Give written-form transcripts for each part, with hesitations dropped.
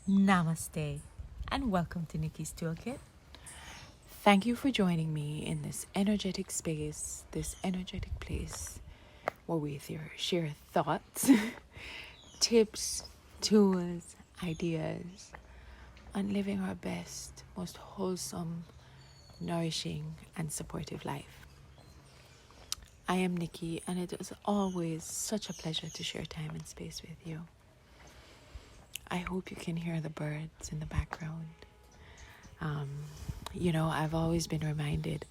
Namaste, and welcome to Nikki's Toolkit. Thank you for joining me in this energetic space, this energetic place where we share thoughts, tips, tools, ideas on living our best, most wholesome, nourishing, and supportive life. I am Nikki, and it is always such a pleasure to share time and space with you. I hope you can hear the birds in the background. I've always been reminded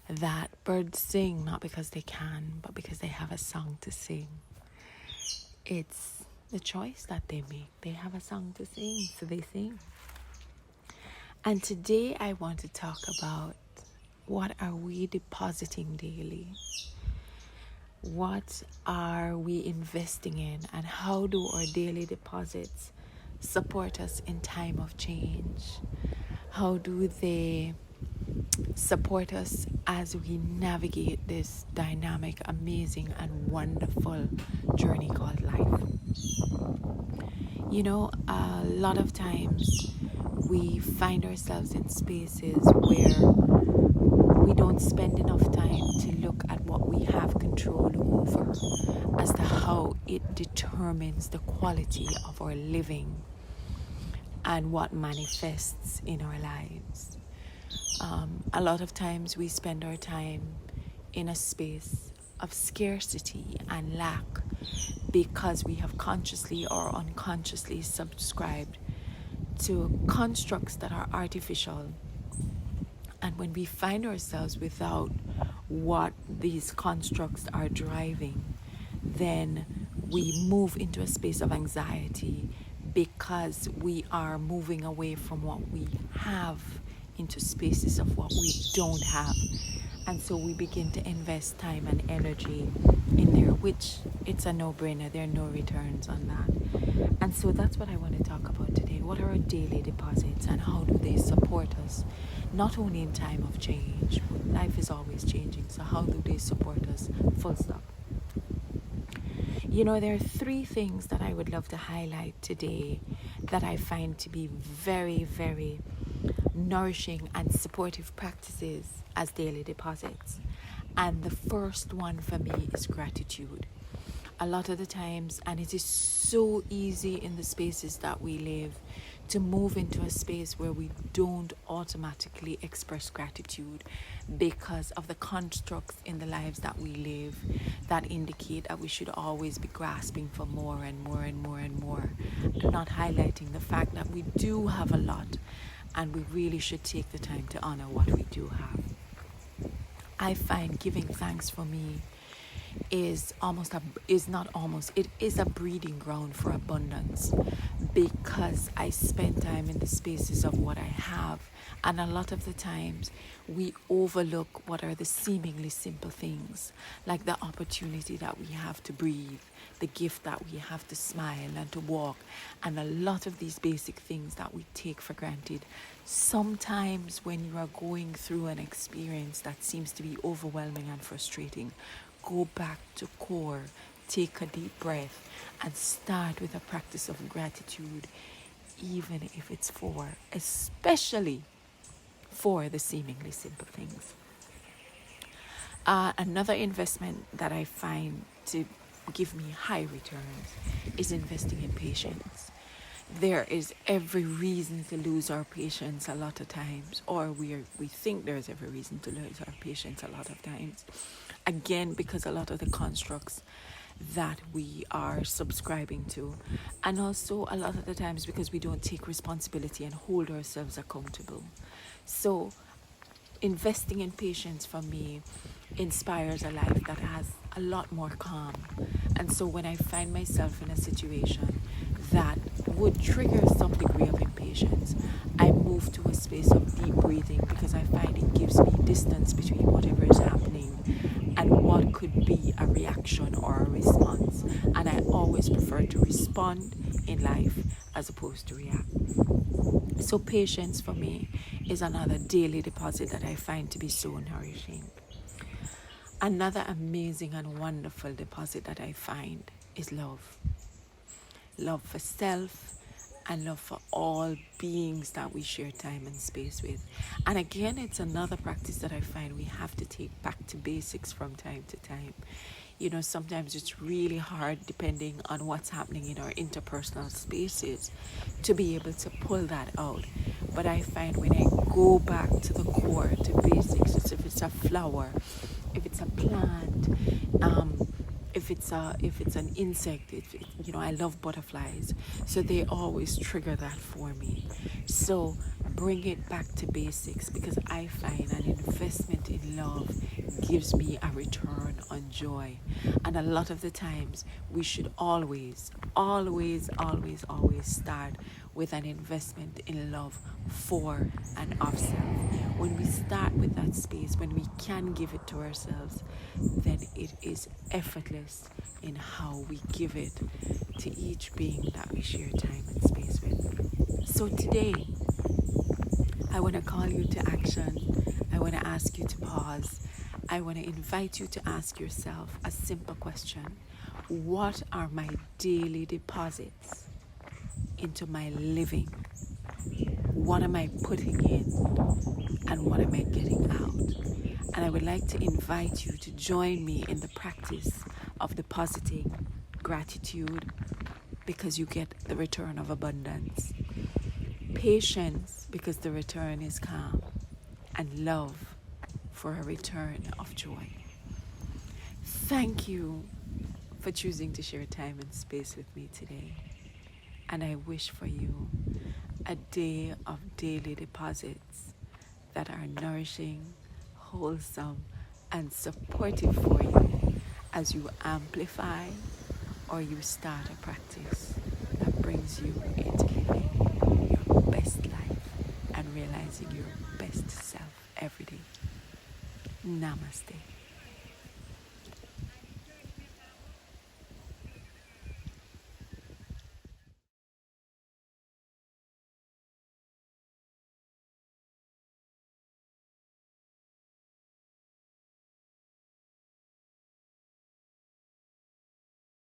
that birds sing not because they can, but because they have a song to sing. It's the choice that they make. They have a song to sing, so they sing. And today I want to talk about what are we depositing daily? What are we investing in? And how do our daily deposits support us in time of change? How do they support us as we navigate this dynamic, amazing, and wonderful journey called life? A lot of times we find ourselves in spaces where we don't spend enough time to look at what we have control over as to how it determines the quality of our living and what manifests in our lives. A lot of times we spend our time in a space of scarcity and lack because we have consciously or unconsciously subscribed to constructs that are artificial. And when we find ourselves without what these constructs are driving, then we move into a space of anxiety because we are moving away from what we have into spaces of what we don't have. And so we begin to invest time and energy in there, which it's a no-brainer. There are no returns on that. And so that's what I want to talk about today. What are our daily deposits and how do they support us? Not only in time of change, but life is always changing. So how do they support us? Full stop. There are three things that I would love to highlight today that I find to be very, very nourishing and supportive practices as daily deposits. And the first one for me is gratitude. A lot of the times, and it is so easy in the spaces that we live to move into a space where we don't automatically express gratitude because of the constructs in the lives that we live that indicate that we should always be grasping for more and more and more and more, and not highlighting the fact that we do have a lot and we really should take the time to honor what we do have. I find giving thanks for me it is a breeding ground for abundance because I spend time in the spaces of what I have, and a lot of the times we overlook what are the seemingly simple things, like the opportunity that we have to breathe, the gift that we have to smile and to walk, and a lot of these basic things that we take for granted. Sometimes when you are going through an experience that seems to be overwhelming and frustrating, go back to core, take a deep breath, and start with a practice of gratitude, even if it's especially for the seemingly simple things. Another investment that I find to give me high returns is investing in patience. There is every reason to lose our patience a lot of times, or we think there's every reason to lose our patience a lot of times. Again, because a lot of the constructs that we are subscribing to, and also a lot of the times because we don't take responsibility and hold ourselves accountable. So investing in patience for me inspires a life that has a lot more calm. And so when I find myself in a situation that would trigger some degree of impatience, I move to a space of deep breathing because I find it gives me distance between whatever is happening and what could be a reaction or a response. And I always prefer to respond in life as opposed to react. So patience for me is another daily deposit that I find to be so nourishing. Another amazing and wonderful deposit that I find is love. Love for self and love for all beings that we share time and space with. And again, it's another practice that I find we have to take back to basics from time to time. You know, sometimes it's really hard, depending on what's happening in our interpersonal spaces, to be able to pull that out. But I find when I go back to the core, to basics, if it's a flower, if it's a plant, if it's an insect, I love butterflies, so they always trigger that for me. So bring it back to basics, because I find an investment in love gives me a return on joy. And a lot of the times we should always start with an investment in love for and of self. When we start with that space, when we can give it to ourselves, then it is effortless in how we give it to each being that we share time and space with. So today, I want to call you to action. I want to ask you to pause. I want to invite you to ask yourself a simple question. What are my daily deposits into my living? What am I putting in and what am I getting out? And I would like to invite you to join me in the practice of depositing gratitude, because you get the return of abundance. Patience, because the return is calm. And love, for a return of joy. Thank you for choosing to share time and space with me today. And I wish for you a day of daily deposits that are nourishing, wholesome, and supportive for you as you amplify or you start a practice that brings you into living your best life and realizing your best self every day. Namaste.